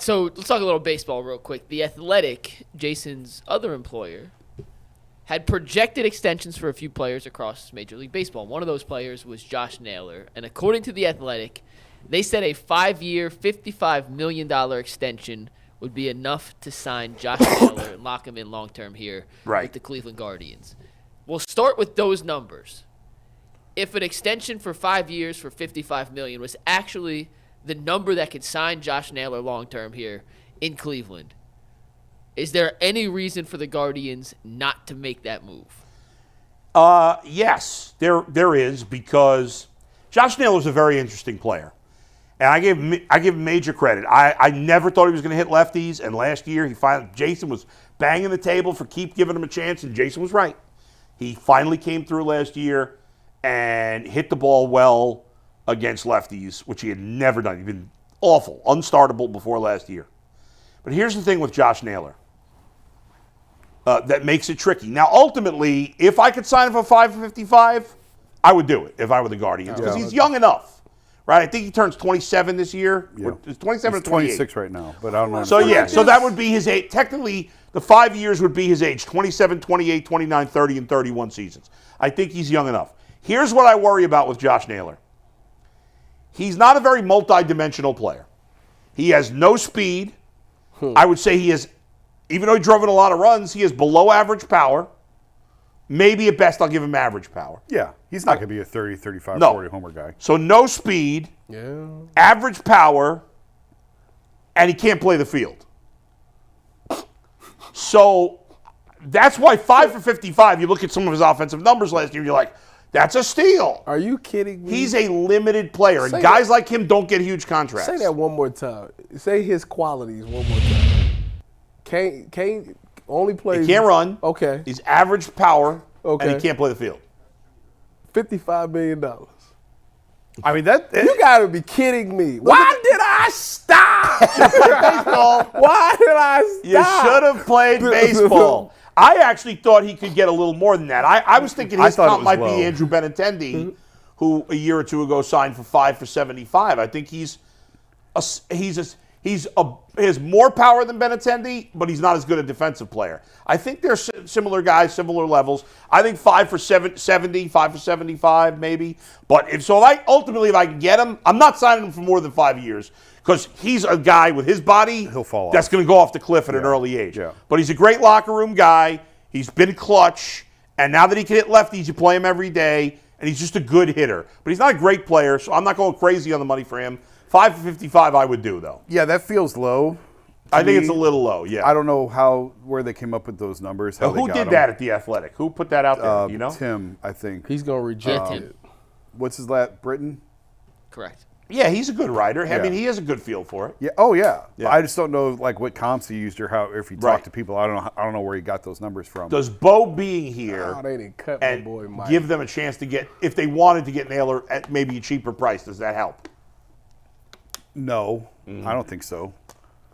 So let's talk a little baseball real quick. The Athletic, Jason's other employer, had projected extensions for a few players across Major League Baseball. One of those players was Josh Naylor. And according to The Athletic, they said a 5-year, $55 million extension would be enough to sign Josh Naylor and lock him in long-term here with the Cleveland Guardians. We'll start with those numbers. If an extension for 5 years for $55 million was actually the number that could sign Josh Naylor long-term here in Cleveland, is there any reason for the Guardians not to make that move? Yes, there is, because Josh Naylor is a very interesting player. And I give him major credit. I never thought he was going to hit lefties, and last year Jason was banging the table for keep giving him a chance, and Jason was right. He finally came through last year and hit the ball well against lefties, which he had never done. He'd been awful, unstartable before last year. But here's the thing with Josh Naylor that makes it tricky. Now, ultimately, if I could sign him for $5.55, I would do it if I were the Guardians, because he's young enough. Right, I think he turns 27 this year. Yeah. It's 27 He's or 28. 26 right now, but I don't know. So that would be his age. Technically, the 5 years would be his age: 27, 28, 29, 30, and 31 seasons. I think he's young enough. Here's what I worry about with Josh Naylor. He's not a very multi-dimensional player. He has no speed. I would say he has, even though he drove in a lot of runs, he has below average power. Maybe at best I'll give him average power. Yeah, he's not going to be a 30, 35, No. 40 homer guy. So no speed, average power, and he can't play the field. So that's why 5 for 55, you look at some of his offensive numbers last year, you're like, that's a steal. Are you kidding me? He's a limited player, and guys like him don't get huge contracts. Say that one more time. Say his qualities one more time. Can't only plays. He can't run. Okay. He's average power. Okay. And he can't play the field. $55 million. I mean, that You got to be kidding me. Why did I stop? Why did I stop? You should have played baseball. I actually thought he could get a little more than that. I was thinking his comp might be Andrew Benintendi, who a year or two ago signed for 5 for 75. I think he has more power than Benintendi, but he's not as good a defensive player. I think they're similar guys, similar levels. I think 5 for 70, 5 for 75 maybe. But if I can get him, I'm not signing him for more than 5 years, because he's a guy with his body He'll fall that's off. going to go off the cliff at an early age. Yeah. But he's a great locker room guy. He's been clutch. And now that he can hit lefties, you play him every day. And he's just a good hitter. But he's not a great player, so I'm not going crazy on the money for him. 5 for 55 I would do, though. Yeah, that feels low. I think it's a little low, yeah. I don't know where they came up with those numbers. How Who they got did them. that at The Athletic? Who put that out there? You know? Tim, I think. He's going to reject him. it. What's his last? Britain? Correct. Yeah, he's a good writer. I Yeah. mean, he has a good feel for it. Yeah. Oh, yeah. Yeah. I just don't know what comps he used or how. If he Right. talked to people, I don't know where he got those numbers from. Does Bo being here Oh, they didn't cut my and boy Mike. give them a chance to get, if they wanted to get Naylor at maybe a cheaper price, does that help? No, Mm-hmm. I don't think so.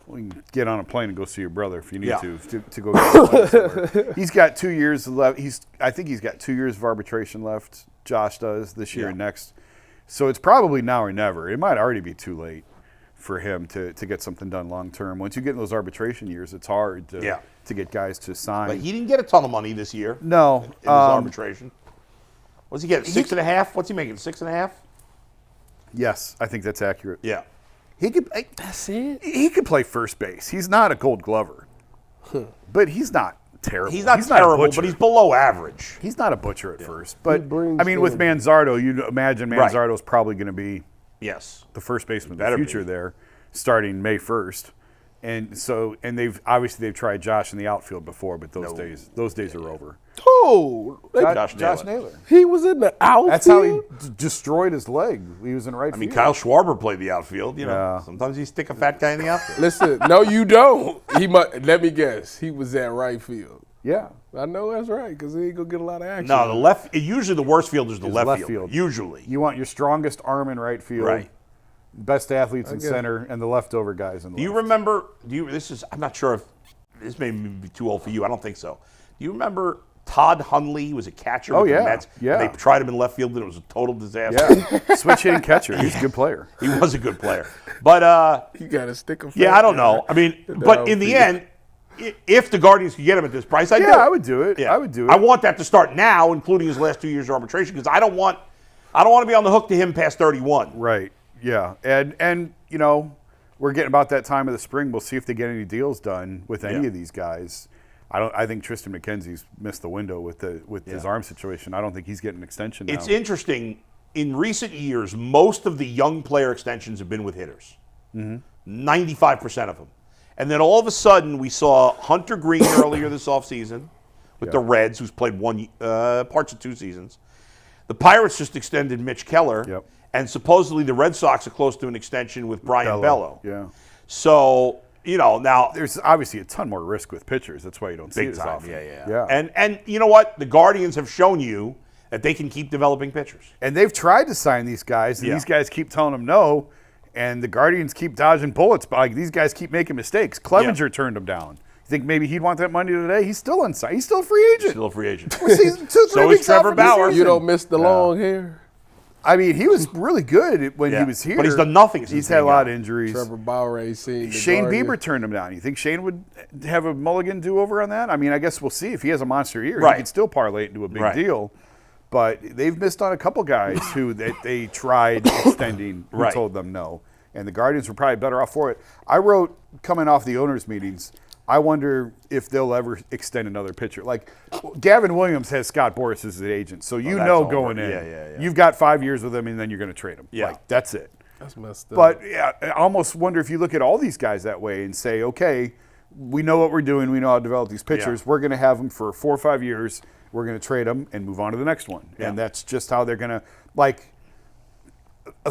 We can get on a plane and go see your brother if you need Yeah. to go get a plane somewhere. He's got 2 years left. I think he's got 2 years of arbitration left. Josh does this year and next. So it's probably now or never. It might already be too late for him to get something done long term. Once you get in those arbitration years, it's hard to get guys to sign. But he didn't get a ton of money this year. No. In his arbitration. What's he getting? 6.5? What's he making? 6.5? Yes, I think that's accurate. Yeah. He could. That's it? He could play first base. He's not a Gold Glover, but he's not terrible. He's not a terrible, butcher. but he's below average. He's not a butcher at first. But brings I mean, with in- Manzardo, you imagine Right. Manzardo's probably going to be Yes. the first baseman of the Better future be. there, starting May 1st. And so, they've tried Josh in the outfield before, but those days are over. Oh, Josh Naylor. he was in the outfield. That's how he destroyed his leg. He was in right I mean, field. Kyle Schwarber played the outfield. You know, Yeah. sometimes you stick a fat guy in the outfield. Listen, no, you don't. He might. Let me guess. He was at right field. Yeah. I know that's right because he ain't gonna get a lot of action. No, the left. Usually, the worst field is the Is left field. Usually, You want your strongest arm in right field, Right. best athletes in guess. center, and the leftover guys in the Do you left. remember? I'm not sure if this may be too old for you. I don't think so. Do you remember Todd Hundley was a catcher with the Mets. Yeah. They tried him in left field, and it was a total disaster. Yeah, switch hitting catcher. He's a good player. He was a good player. But, You got to stick him. yeah, I don't know. I mean, but in the end, if the Guardians could get him at this price, I'd do it. I would do it. Yeah. I would do it. I want that to start now, including his last 2 years of arbitration, because I don't want to be on the hook to him past 31. Right. Yeah. And you know, we're getting about that time of the spring. We'll see if they get any deals done with any of these guys. I think Tristan McKenzie's missed the window with his arm situation. I don't think he's getting an extension now. It's interesting. In recent years, most of the young player extensions have been with hitters. 95% of them. And then all of a sudden, we saw Hunter Green earlier this offseason with the Reds, who's played parts of 2 seasons. The Pirates just extended Mitch Keller. Yep. And supposedly the Red Sox are close to an extension with Brian Bello. Yeah. So, you know, now There's obviously a ton more risk with pitchers. That's why you don't see it big as time. often. Yeah. And you know what? The Guardians have shown you that they can keep developing pitchers. And they've tried to sign these guys, and these guys keep telling them no, and the Guardians keep dodging bullets. But these guys keep making mistakes. Clevenger turned him down. You think maybe he'd want that money today? He's still unsigned. He's still a free agent. Still a free agent. We're season 2, 3 So is weeks out Trevor from the Bauer. season. You don't miss the long hair. I mean, he was really good when he was here. But he's done nothing since He's had a lot of injuries. Trevor Bauer ain't seen the Shane Guardians. Bieber turned him down. You think Shane would have a mulligan do-over on that? I mean, I guess we'll see. If he has a monster year, he could still parlay it into a big deal. But they've missed on a couple guys who they tried extending, who told them no. And the Guardians were probably better off for it. I wrote, coming off the owners' meetings, I wonder if they'll ever extend another pitcher. Like, Gavin Williams has Scott Boras as his agent, so you know going in, you've got 5 years with him, and then you're going to trade him. Yeah. Like, that's it. That's messed up. But yeah, I almost wonder if you look at all these guys that way and say, okay, we know what we're doing. We know how to develop these pitchers. Yeah. We're going to have them for 4 or 5 years. We're going to trade them and move on to the next one. Yeah. And that's just how they're going to, like,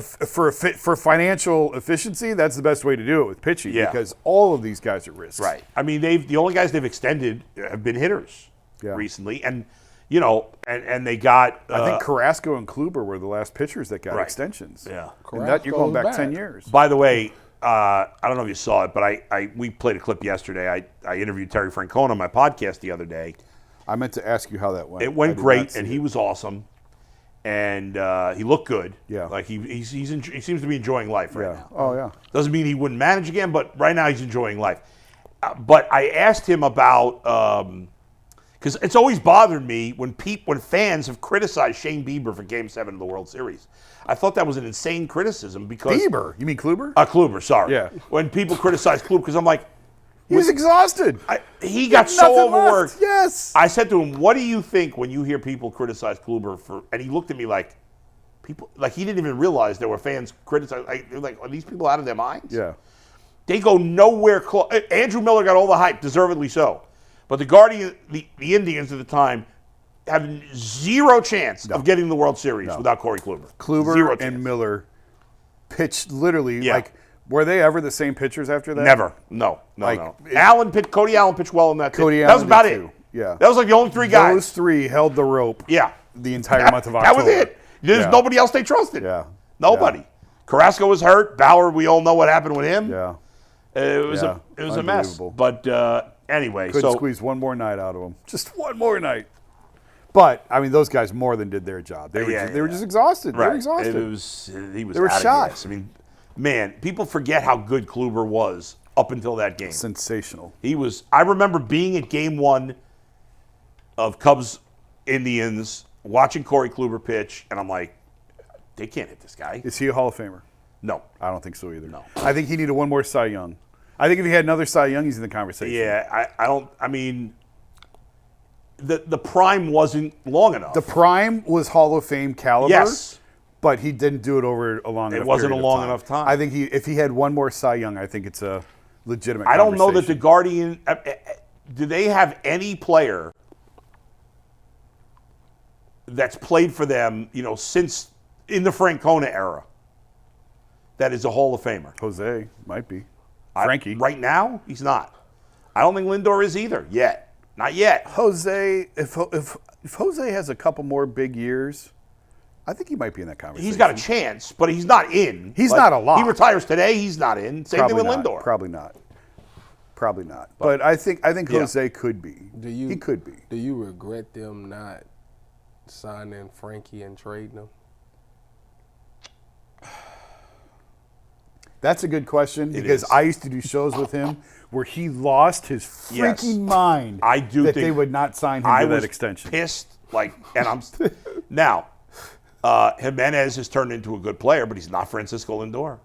for financial efficiency, that's the best way to do it with pitching because all of these guys are risks. Right. I mean, the only guys they've extended have been hitters recently, and you know, and they got. I think Carrasco and Kluber were the last pitchers that got extensions. Yeah. And that you're going back Carrasco's 10 back. years. By the way, I don't know if you saw it, but we played a clip yesterday. I interviewed Terry Francona on my podcast the other day. I meant to ask you how that went. It went I did not great, see and it. he was awesome, and he looked good. Yeah. Like he seems to be enjoying life right now. Oh, yeah. Doesn't mean he wouldn't manage again, but right now he's enjoying life. But I asked him about because it's always bothered me when fans have criticized Shane Bieber for Game 7 of the World Series. I thought that was an insane criticism because Bieber? You mean Kluber? Kluber, sorry. Yeah. When people criticize Kluber, because I'm like, He was exhausted. he got Nothing so overworked. left. Yes. I said to him, "What do you think when you hear people criticize Kluber for?" And he looked at me like, "People like he didn't even realize there were fans criticizing. Like, are these people out of their minds?" Yeah. They go nowhere close. Andrew Miller got all the hype, deservedly so. But the Indians at the time have zero chance of getting the World Series without Corey Kluber. Kluber Zero and chance. Miller pitched literally Yeah. like. Were they ever the same pitchers after that? Never. No. Like, no. Cody Allen pitched well in that. Cody that was Allen about did it. too. Yeah. That was like the only 3 guys. Those 3 held the rope. Yeah. The entire month of October. That was it. There's nobody else they trusted. Yeah. Nobody. Yeah. Carrasco was hurt. Bauer, we all know what happened with him. Yeah. It was a mess. Unbelievable. But anyway, Couldn't squeeze one more night out of them. Just one more night. But I mean, those guys more than did their job. They were just exhausted. right. They were exhausted. He was They were out of shot. gas. I mean, man, people forget how good Kluber was up until that game. Sensational. He was. I remember being at Game 1 of Cubs Indians, watching Corey Kluber pitch, and I'm like, they can't hit this guy. Is he a Hall of Famer? No. I don't think so either. No. I think he needed one more Cy Young. I think if he had another Cy Young, he's in the conversation. Yeah, I don't. I mean, the prime wasn't long enough. The prime was Hall of Fame caliber. Yes. But he didn't do it over a long enough It wasn't period a of long enough time. I think if he had one more Cy Young, I think it's a legitimate I don't know that the conversation. Guardian. Do they have any player that's played for them, since in the Francona era, that is a Hall of Famer? Jose might be. Frankie. Right now, he's not. I don't think Lindor is either yet. Not yet. Jose, if Jose has a couple more big years, I think he might be in that conversation. He's got a chance, but he's not in. He's not a lock. He retires today. He's not in. Same Probably thing with not. Lindor. Probably not. Probably not. But I think Jose could be. He could be. Do you regret them not signing Frankie and trading him? That's a good question because I used to do shows with him where he lost his freaking mind. I do that think they would not sign him to that extension. Pissed, and I'm now. Jimenez has turned into a good player, but he's not Francisco Lindor.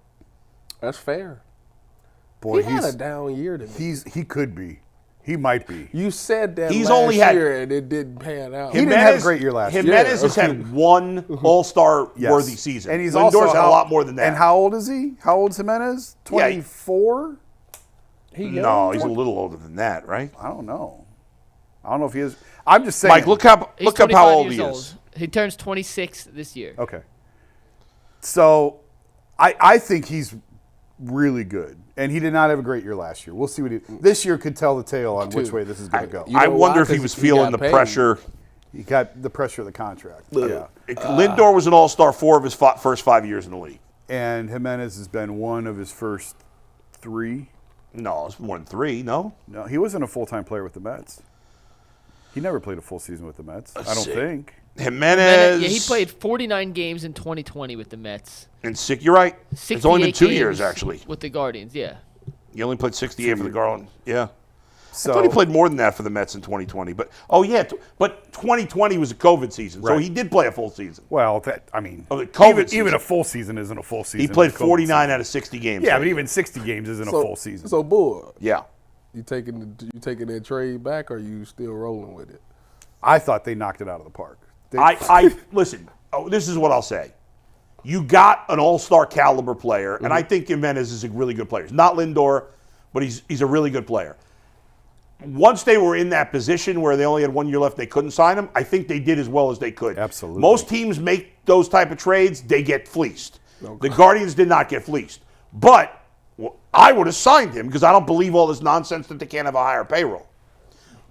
That's fair. Boy, he had a down year to me. He could be. He might be. You said that He's last only had- year and it didn't pan out. He didn't have a great year last year. Jimenez has had one All-Star worthy season. And he's Lindor's also had a lot more than that. And how old is he? How old's Jimenez? 24? No, he's a little older than that, right? I don't know. I don't know if he is. I'm just saying. Mike, look up how old he is. He turns 26 this year. Okay. So I think he's really good. And he did not have a great year last year. We'll see what this year could tell the tale on which way this is going to go. I wonder if he was feeling the pressure. He got the pressure of the contract. Yeah. Lindor was an All-Star 4 of his first 5 years in the league. And Jimenez has been one of his first 3. No, it's more than 3, no? No, he wasn't a full-time player with the Mets. He never played a full season with the Mets, I don't think. Jimenez. Yeah, he played 49 games in 2020 with the Mets. And you're right. It's only been 2 years, actually. With the Guardians, yeah. He only played 68 for the Guardians. Yeah. So, I thought he played more than that for the Mets in 2020. But, but 2020 was a COVID season, so he did play a full season. Well, even a full season isn't a full season. He played 49 out of 60 games. Yeah, but even 60 games isn't a full season. So, Bull. Yeah. You taking that trade back, or are you still rolling with it? I thought they knocked it out of the park. Listen. This is what I'll say. You got an all-star caliber player, and I think Jimenez is a really good player. He's not Lindor, but he's a really good player. Once they were in that position where they only had 1 year left, they couldn't sign him. I think they did as well as they could. Absolutely. Most teams make those type of trades, they get fleeced. The Guardians did not get fleeced. But I would have signed him because I don't believe all this nonsense that they can't have a higher payroll.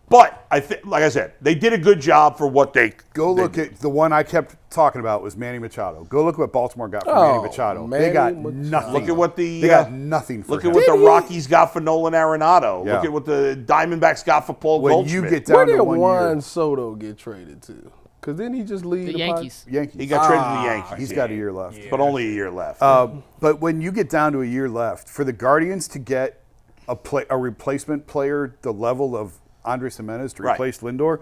But like I said, they did a good job for what they look at the one I kept talking about was Manny Machado. Go look what Baltimore got for Manny Machado. They got nothing. Look at what they got nothing for Look him. at what the Rockies got for Nolan Arenado. Yeah. Look at what the Diamondbacks got for Paul Goldschmidt. You get down to 1 year. Where did Juan Soto get traded to? Because didn't he just leave the Yankees? He got traded to the Yankees. He's got a year left. But only a year left. But when you get down to a year left, for the Guardians to get a replacement player the level of Andres Jimenez to replace Lindor,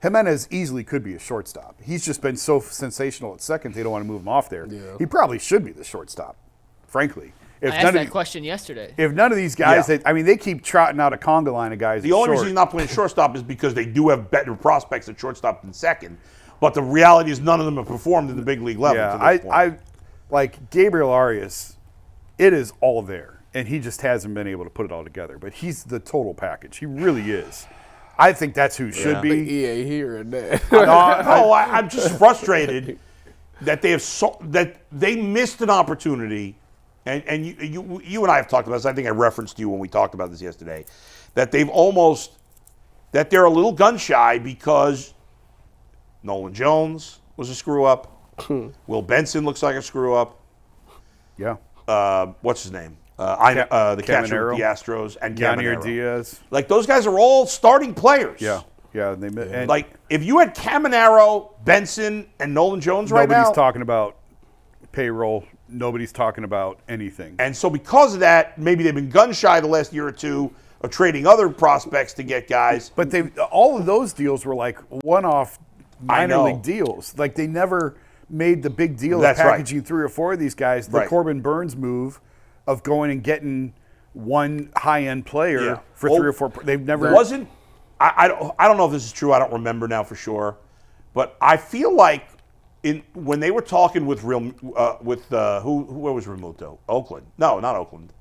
Jimenez easily could be a shortstop. He's just been so sensational at second, they don't want to move him off there. Yeah. He probably should be the shortstop, frankly. I asked that question yesterday. If none of these guys, they keep trotting out a conga line of guys. The only reason he's not playing shortstop is because they do have better prospects at shortstop than second. But the reality is none of them have performed at the big league level. Yeah, I like Gabriel Arias. It is all there. And he just hasn't been able to put it all together. But he's the total package. He really is. I think that's who should be. He ain't hearing that. I'm just frustrated that they missed an opportunity. And you and I have talked about this. I think I referenced you when we talked about this yesterday. That they're a little gun shy because Nolan Jones was a screw up. Will Benson looks like a screw up. Yeah. What's his name? The catcher with the Astros and Caminero Diaz. Like those guys are all starting players. Yeah. And like if you had Caminero, Benson, and Nolan Jones right now, nobody's talking about payroll. Nobody's talking about anything. And so because of that, maybe they've been gun shy the last year or two of trading other prospects to get guys. But all of those deals were like one-off minor league deals. Like they never made the big deal of packaging 3 or 4 of these guys. The Corbin Burns move of going and getting one high-end player for 3 or 4. They've never wasn't. I don't know if this is true. I don't remember now for sure, but I feel like when they were talking with where was Realmuto? Oakland? No, not Oakland.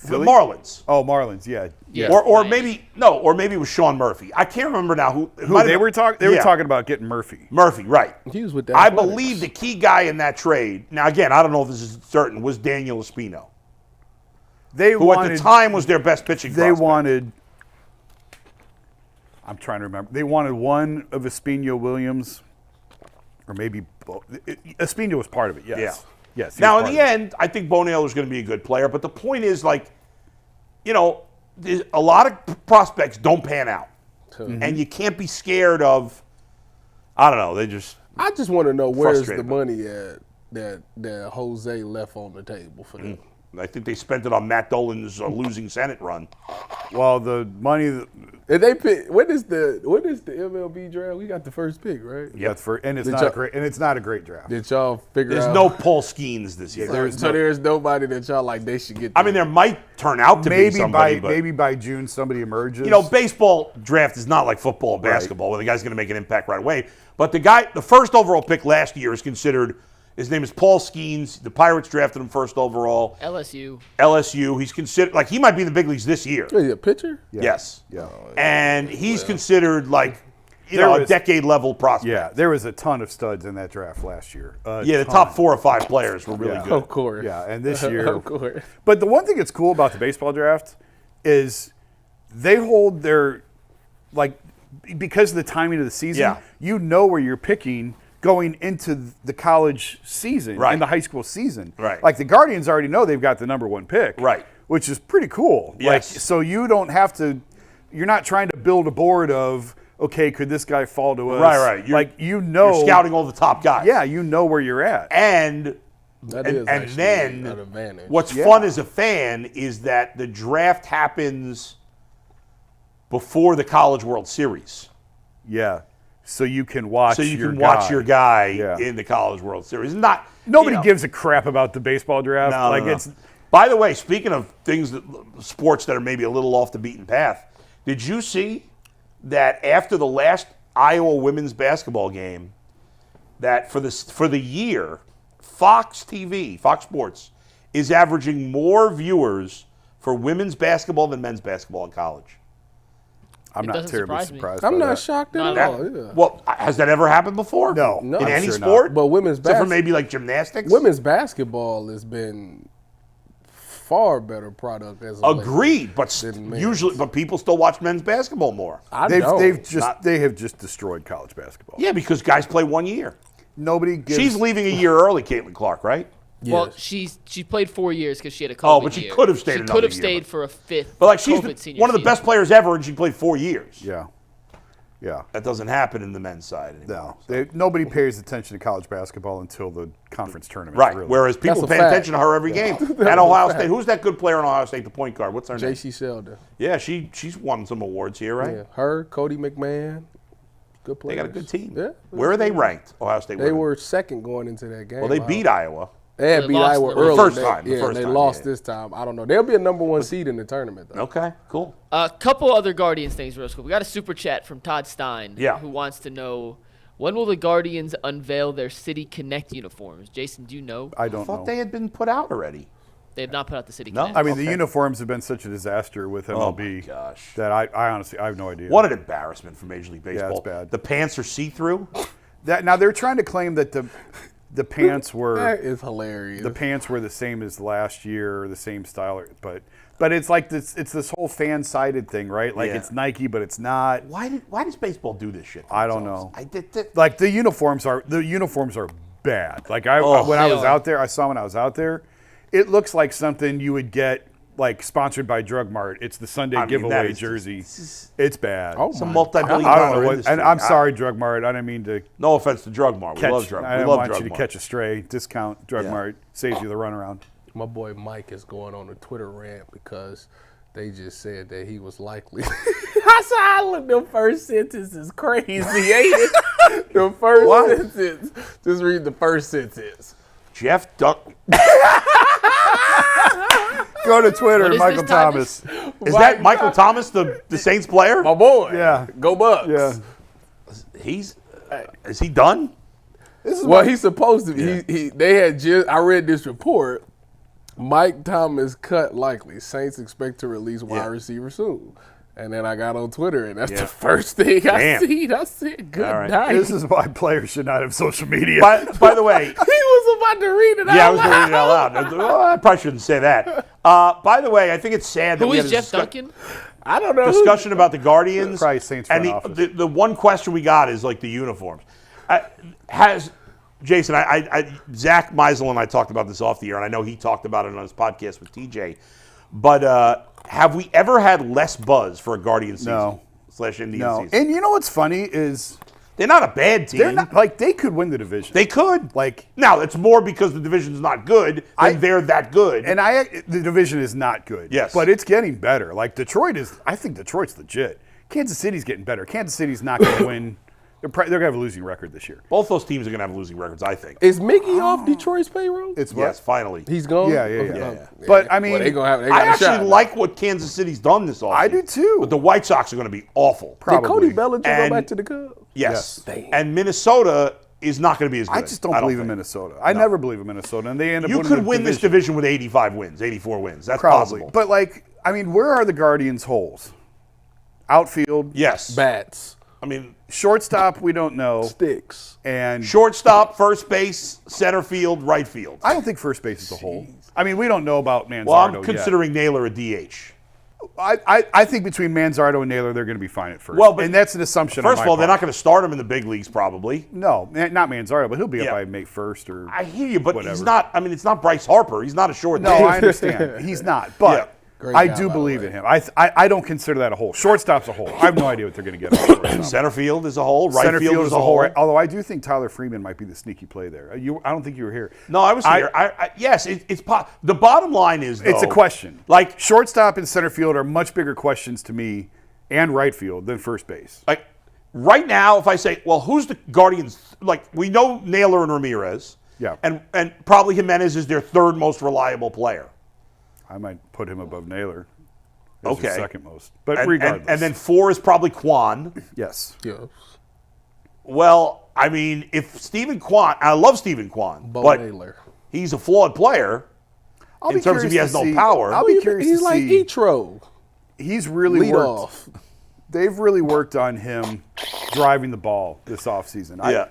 The Marlins. Oh, Marlins. Yeah. Or maybe it was Sean Murphy. I can't remember now who they were talking. They were talking about getting Murphy. Murphy, right? He was with that. I believe the key guy in that trade. Now, again, I don't know if this is certain. Was Daniel Espino, who at the time was their best pitching prospect. I'm trying to remember. They wanted one of Espino Williams, or maybe Espino was part of it. Yes. Yeah. Yes. Now, in the end, I think Bo Naylor is going to be a good player. But the point is, like, a lot of prospects don't pan out. And you can't be scared of, I don't know, I just want to know where's the frustrated. money at that Jose left on the table for them. I think they spent it on Matt Dolan's losing Senate run. Well, the money. And they pick. When is the MLB draft? We got the first pick, right? Yeah, and it's Did not y'all- a great. And it's not a great draft. Did y'all figure There's out? no Paul Skeens this year. There's nobody that y'all like. They should get. I mean, there might turn out to be somebody, but maybe by June somebody emerges. baseball draft is not like football or basketball where the guy's going to make an impact right away. But the first overall pick last year is considered. His name is Paul Skeens. The Pirates drafted him first overall. LSU. He's considered he might be in the big leagues this year. Is he a pitcher? Yeah. Yes. Yeah. And he's considered There a was- decade level prospect. Yeah, there was a ton of studs in that draft last year. The top 4 or 5 players were really good. Of course. Yeah, and this year. Of course. But the one thing that's cool about the baseball draft is they hold their because of the timing of the season. Yeah. You know where you're picking going into the college season Right. and the high school season. Right. Like the Guardians already know they've got the number 1 pick. Right. Which is pretty cool. Yes. So you don't have to. You're not trying to build a board of. Okay, could this guy fall to us? Right. You're You're scouting all the top guys. Yeah, you know where you're at. And That is and actually then an advantage. what's fun as a fan is that the draft happens before the College World Series. Yeah. So you can watch. So you your can watch guy. your guy Yeah. in the College World Series. Nobody gives a crap about the baseball draft. No. It's. By the way, speaking of sports that are maybe a little off the beaten path, did you see that after the last Iowa women's basketball game, that for the year, Fox TV, Fox Sports, is averaging more viewers for women's basketball than men's basketball in college? I'm not doesn't terribly surprise me. surprised. I'm by not that. shocked at Not all. at Yeah. Well, has that ever happened before? No. In I'm any sure sport? But women's Except for basketball. maybe like gymnastics? Women's basketball has been far better product as of late Agreed, but than men's. usually, but people still watch men's basketball more. I They know. have just destroyed college basketball. Yeah, because guys play 1 year. Nobody gives. She's leaving a year early, Caitlin Clark, right? Well, Yes. she played 4 years because she had a COVID Oh, but she year. could have stayed She another could have year, stayed but- for a fifth. But she's COVID senior one of the season. best players ever, and she played 4 years. Yeah. Yeah. That doesn't happen in the men's side anymore. No. Nobody pays attention to college basketball until the conference tournament. Right. Really. Whereas people That's a pay fact. attention to her every game. At Ohio State, who's that good player in Ohio State, the point guard? What's her name? J.C. Sheldon. Yeah, she's won some awards here, right? Yeah. Her, Cody McMahon. Good They players. got a good team. Yeah. Where are they ranked? Ohio State. They women? were second going into that game. Well, they beat Iowa. They had They beat lost Iowa the early. first They- time, the Yeah, first they time, lost yeah. this time. I don't know. They'll be a number 1 seed in the tournament, though. Okay, cool. A couple other Guardians things real quick. We got a super chat from Todd Stein, Yeah. who wants to know, when will the Guardians unveil their City Connect uniforms? Jason, do you know? I I don't thought know. they had been put out already. They have not put out the City No? Connect. I mean, the Okay. uniforms have been such a disaster with MLB. my gosh. That I honestly, I have no idea. What an embarrassment for Major League Baseball. it's bad. The pants are see-through. Now they're trying to claim that the pants were That is hilarious. the pants were the same as last year, the same style, but it's like this. It's this whole fan-sided thing, right? Like Yeah. it's Nike, but it's not. Why does baseball do this shit? to I don't themselves? know. I did. Like the uniforms are bad. Like when I they was are. out there, I saw when I was out there, it looks like something you would get like sponsored by Drug Mart. It's the Sunday I mean, that giveaway is just- jersey. It's bad. Oh, It's a my multi-billion I don't dollar know what, industry. and I'm sorry, Drug Mart. I didn't mean to No offense to Drug Mart. We catch. love Drug. I We didn't love want Drug you to Mart. catch a stray. Discount Drug Yeah. Mart saves you the runaround. My boy Mike is going on a Twitter rant because they just said that he was likely. I said, I look, the first sentence is crazy, ain't it? The first What? sentence. Just read the first sentence. Jeff Duck. Go to Twitter, What is Michael this, Thomas? Thomas. Is that Michael Thomas, the Saints player? My boy. Yeah. Go Bucks. Yeah. Is he done? Well, he's supposed to be. They had just. I read this report. Mike Thomas cut likely. Saints expect to release wide Yeah. receiver soon. And then I got on Twitter, and that's Yeah. the first thing I Damn. seen. I said, "Good All right. night." This is why players should not have social media. By the way, He was about to read it out yeah, I was going to loud. read it out loud. Well, I probably shouldn't say that. By the way, I think it's sad that Who we is had a Jeff discu- Duncan? I don't know. discussion about the Guardians. Probably Saints and front office. the one question we got is like the uniforms. Has Jason, Zach Meisel and I talked about this off the air, and I know he talked about it on his podcast with TJ. But have we ever had less buzz for a Guardians season No. / Indians No. season? And you know what's funny is They're not a bad team. they're not like they could win the division. They could. Like Now, it's more because the division's not good than they're that good. and the division is not good. Yes. But it's getting better. Like I think Detroit's legit. Kansas City's getting better. Kansas City's not going to win. They're going to have a losing record this year. Both those teams are going to have losing records, I think. Is Mickey off Detroit's payroll? It's what? Yes, finally. He's gone? Yeah. Okay. But, I mean, Well, they got I a actually shot. like what Kansas City's done this offseason. I do too. But the White Sox are going to be awful. Did Cody probably. Bellinger go And- back to the Cubs? Yes. Damn. And Minnesota is not going to be as good. I just don't believe in think. Minnesota. I never believe in Minnesota, and they end up You winning could the win this division with 85 wins, 84 wins. That's probably. possible. But where are the Guardians' holes? Outfield, Yes. Bats. I mean, shortstop, we don't know, Sticks. and shortstop, first base, center field, right field. I don't think first base is a hole. I mean, we don't know about Manzardo Well, I'm yet. considering Naylor a DH. I think between Manzardo and Naylor, they're going to be fine at first. Well, but and that's an assumption. First on of my all, they're not part. going to start him in the big leagues, probably. No, not Manzardo, but he'll be Yeah. up by May 1st or. I hear you, but Whatever. he's not. I mean, it's not Bryce Harper. He's not a short. No, I understand. He's not, but Great I guy, do by the believe way. in him. I don't consider that a hole. Shortstop's a hole. I have no idea what they're going to get. Out of shortstop. Center field is a hole. Right Center field is a hole. right? Although I do think Tyler Freeman might be the sneaky play there. I don't think you were here. No, I was here. Yes, it's the bottom line is though, It's a question. Like Shortstop and center field are much bigger questions to me, and right field than first base. like right now, if I say, well, who's the Guardians? Like we know Naylor and Ramirez. Yeah. And probably Jimenez is their third most reliable player. I might put him above Naylor. As Okay. his second most, but And, regardless. and then 4 is probably Kwan. yes, Yeah. Well, I mean, if Stephen Kwan, I love Stephen Kwan, Bo but Naylor. he's a flawed player I'll in be terms of curious he has to no see- power. I'll be curious He's to like see. Etro. He's really Lead worked. off. They've really worked on him driving the ball this offseason. Yeah.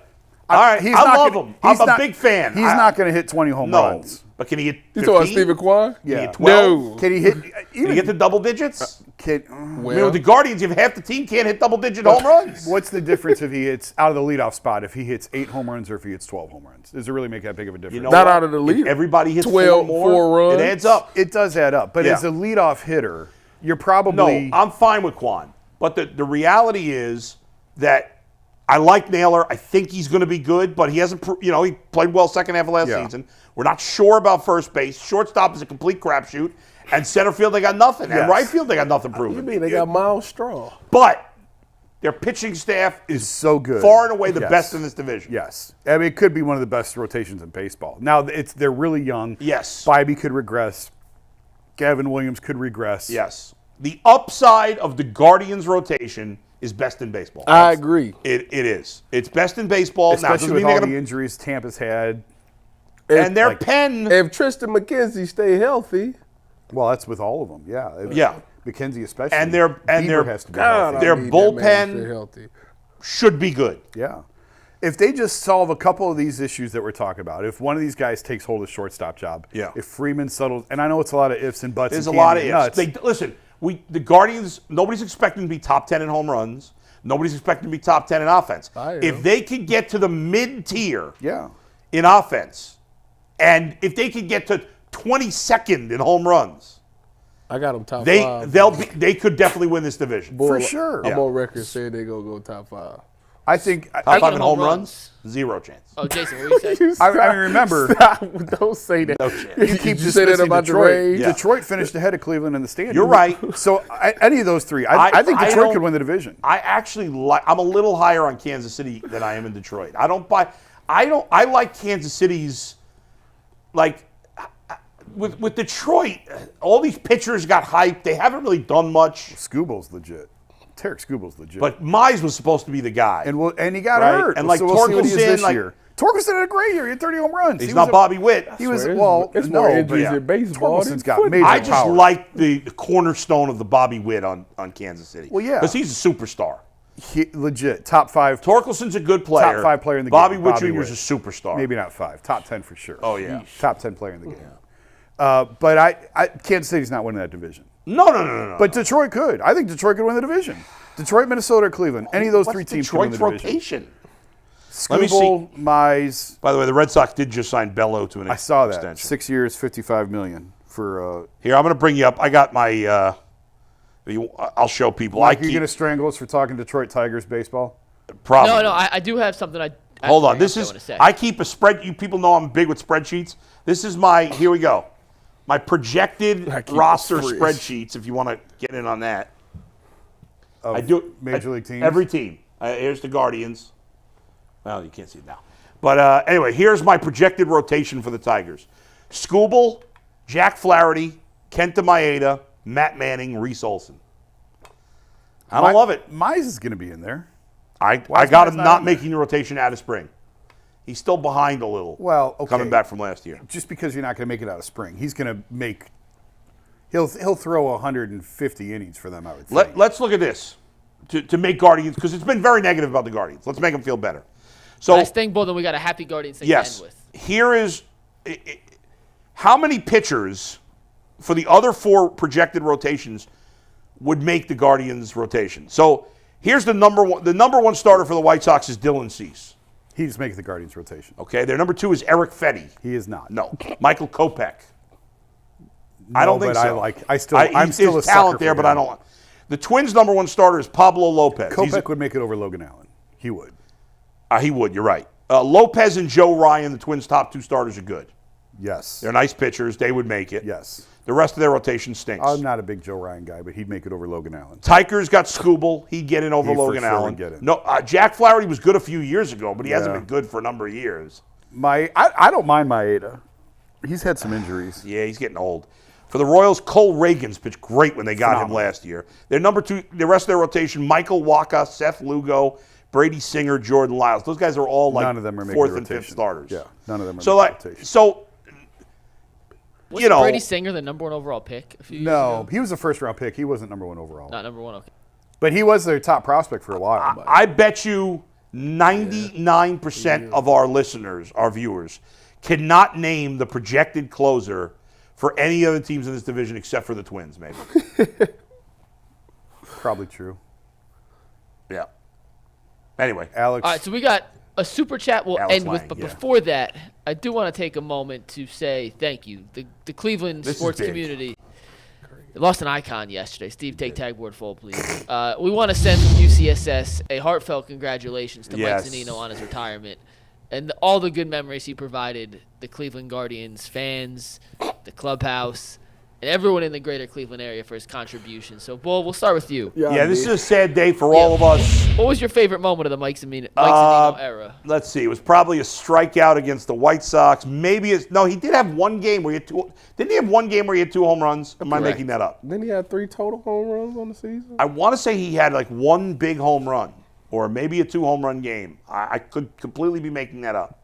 All right, he's I not love gonna- him. I'm he's a not- big fan. He's not going to hit 20 home No, runs. but can he hit 15? You talking about Stephen Kwan? Can he Yeah. hit 12? No. Can he hit? Can he get to double digits? Can, I mean, Well, with the Guardians, if half the team can't hit double-digit home runs. what's the difference if he hits out of the leadoff spot? If he hits 8 home runs or if he hits 12 home runs? Does it really make that big of a difference? You know Not what? out of the If lead. everybody hits 12 4 runs. it adds up. It does add up, but Yeah. as a leadoff hitter, you're No, probably I'm fine with Kwan. But the reality is that I like Naylor. I think he's going to be good, but he hasn't, he played well second half of last Yeah. season. We're not sure about first base. Shortstop is a complete crapshoot. And center field, they got nothing. And Yes. right field, they got nothing You proven. mean they got Miles Straw? But their pitching staff is so good. far and away the Yes. best in this division. Yes, I mean it could be one of the best rotations in baseball. Now they're really young. Yes. Bybee could regress. Gavin Williams could regress. Yes. The upside of the Guardians rotation is best in baseball. I agree. It is. It's best in baseball. Now, especially doesn't with mean they're all gonna- the injuries Tampa's had. and their like- pen. If Tristan McKenzie stay healthy, Well, that's with all of them. Yeah. Yeah. McKenzie especially. And their- Bieber has to be God, healthy. Their I need that man to bullpen- stay healthy. should be good. Yeah. If they just solve a couple of these issues that we're talking about, if one of these guys takes hold of the shortstop job, Yeah. if Freeman settles, and I know it's a lot of ifs and buts. There's a and lot of candy ifs. and nuts. Listen, the Guardians, nobody's expecting to be top 10 in home runs. Nobody's expecting to be top 10 in offense. I am. If they can get to the mid-tier Yeah. in offense, and if they can get to 22nd in home runs, I got them top 5. they could definitely win this division. Boy, For sure. I'm Yeah. on record saying they gonna go top 5. I think. Top Speaking 5 of in home home runs, zero chance. Oh, Jason, what were you saying? I remember. Stop. Don't say that. No chance. You keep Did you say that dismissing about the Detroit. Rays? Yeah. Detroit finished ahead of Cleveland in the standings. You're right. So any of those three, I think I Detroit don't- could win the division. I actually like. I'm a little higher on Kansas City than I am in Detroit. I don't buy. I like Kansas City's. Like with Detroit, all these pitchers got hyped. They haven't really done much. Scooble's legit. Tarek Scooble's legit. But Mize was supposed to be the guy. and he got Right. hurt. And, like, so we'll see what he is Torkelson, this like- year. Torkelson had a great year. He had 30 home runs. He's He not was a- Bobby Witt. He was It's well. it's no, more but injuries yeah. in baseball. Torkelson's than got football. major I just power. like the cornerstone of the Bobby Witt on Kansas City. Well, yeah. because he's a superstar. Legit top 5. Torkelson's a good player. Top 5 player in the Bobby game. Witt Bobby Jr. is Witt. a superstar. Maybe not 5. Top 10 for sure. Oh, yeah. Top 10 player in the game. But Kansas City's not winning that division. No. But Detroit could. I think Detroit could win the division. Detroit, Minnesota, or Cleveland. Any of those What's three teams could win Detroit's the division. rotation? Let me see. Scooble, Mize. By the way, the Red Sox did just sign Bello to an I saw that. extension. 6 years, $55 million for. Here, I'm going to bring you up. I got my I'll show people. Mike, are you going to strangle us for talking Detroit Tigers baseball? Probably. No, I do have something Hold on. I wanna say. I keep a spread. You people know I'm big with spreadsheets. This is here we go. My projected roster spreadsheets, if you want to get in on that. I do Major League teams? Every team. Here's the Guardians. Well, you can't see it now. But anyway, here's my projected rotation for the Tigers. Skubal, Jack Flaherty, Kenta Maeda, Matt Manning, Reese Olson. I don't love it. Mize is going to be in there. I got him not making the rotation out of spring. He's still behind a little. Well, okay. Coming back from last year. Just because you're not going to make it out of spring, he's going to make. He'll throw 150 innings for them. I would think. Let's look at this to make Guardians, because it's been very negative about the Guardians. Let's make them feel better. So Last thing, Bull, then we got a happy Guardians thing to end with. Here is how many pitchers for the other 4 projected rotations would make the Guardians rotation. So here's the number one. The number 1 starter for the White Sox is Dylan Cease. He's making the Guardians rotation. Okay, their number 2 is Eric Fetty. He is not. No, Michael Kopech. No, I don't think but so. I'm still a talent sucker there, for but I him. don't. The Twins' number 1 starter is Pablo Lopez. Kopech would make it over Logan Allen. He would. He would. You're right. Lopez and Joe Ryan, the Twins' top 2 starters, are good. Yes. They're nice pitchers. They would make it. Yes. The rest of their rotation stinks. I'm not a big Joe Ryan guy, but he'd make it over Logan Allen. Tyker's got Skubal. He'd get in over He for Logan sure Allen. would get in. No, Jack Flaherty was good a few years ago, but he hasn't been good for a number of years. I don't mind Maeda. He's had some injuries. Yeah, he's getting old. For the Royals, Cole Reagans pitched great when they got him last year. Their number 2, the rest of their rotation, Michael Wacha, Seth Lugo, Brady Singer, Jordan Lyles. Those guys are all like None of them are making 4th the and 5th rotation. starters. Yeah, none of them are so making the rotation. Wasn't Brady Singer the number 1 overall pick a few years ago? He was a first-round pick. He wasn't number 1 overall. Not number 1, okay. But he was their top prospect for a while. But I bet you 99% of our listeners, our viewers, cannot name the projected closer for any other teams in this division except for the Twins, maybe. probably true. Yeah. Anyway. Alex. All right, so we got a super chat we'll Alex end with, Lang, but yeah. before that, I do want to take a moment to say thank you. The Cleveland This is sports big. community lost an icon yesterday. Steve, take tagboard full, please. We want to send from UCSS a heartfelt congratulations to Yes. Mike Zunino on his retirement and all the good memories he provided the Cleveland Guardians fans, the clubhouse, and everyone in the greater Cleveland area for his contribution. So, Bull, we'll start with you. Yeah, this is a sad day for all of us. What was your favorite moment of the Mike Zunino era? Let's see. It was probably a strikeout against the White Sox. Maybe he did have one game where he had 2. Didn't he have one game where he had 2 home runs? Am I Correct. making that up? Then he had 3 total home runs on the season. I want to say he had like 1 big home run or maybe a 2 home run game. I could completely be making that up.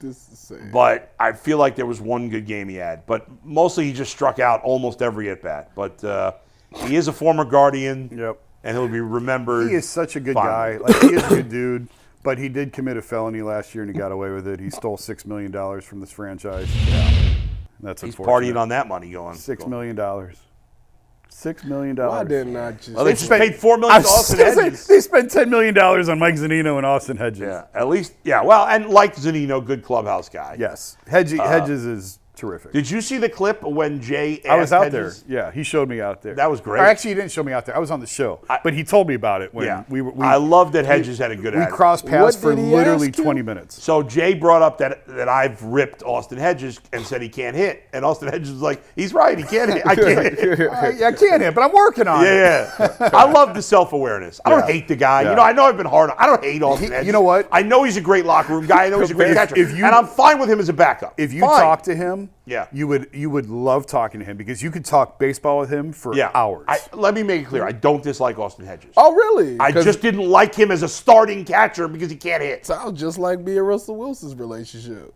This is sad. But I feel like there was 1 good game he had. But mostly he just struck out almost every at-bat. But he is a former Guardian. Yep. And he'll be remembered. He is such a good fondly. guy. Like, he is a good dude. But he did commit a felony last year, and he got away with it. He stole $6 million from this franchise. Yeah. That's He's unfortunate. partying on that money going. $6 million. $6 million. Why didn't I just? Well, they just paid $4 million to Austin Hedges. They spent $10 million on Mike Zunino and Austin Hedges. Yeah, at least, yeah. Well, and like Zunino, good clubhouse guy. Yes. Hedges is terrific. Did you see the clip when Jay asked I was out Hedges? there. Yeah, he showed me out there. That was great. Or actually, he didn't show me out there. I was on the show. But he told me about it when Yeah. we I love that Hedges had a good We attitude. crossed paths What for did he literally ask you? 20 minutes. So Jay brought up that I've ripped Austin Hedges and said he can't hit. And Austin Hedges was like, he's right, he can't hit. I can't hit. I can't hit, but I'm working on it. Yeah. I love the self-awareness. I don't Yeah. hate the guy. Yeah. You know, I know I've been hard on. I don't hate Austin Hedges. you know what? I know he's a great locker room guy. I know he's a great catcher. if you- and I'm fine with him as a backup. If you Fine. talk to him, Yeah. you would love talking to him because you could talk baseball with him for hours. Let me make it clear. I don't dislike Austin Hedges. Oh, really? I 'Cause just didn't like him as a starting catcher because he can't hit. sounds just like me and Russell Wilson's relationship.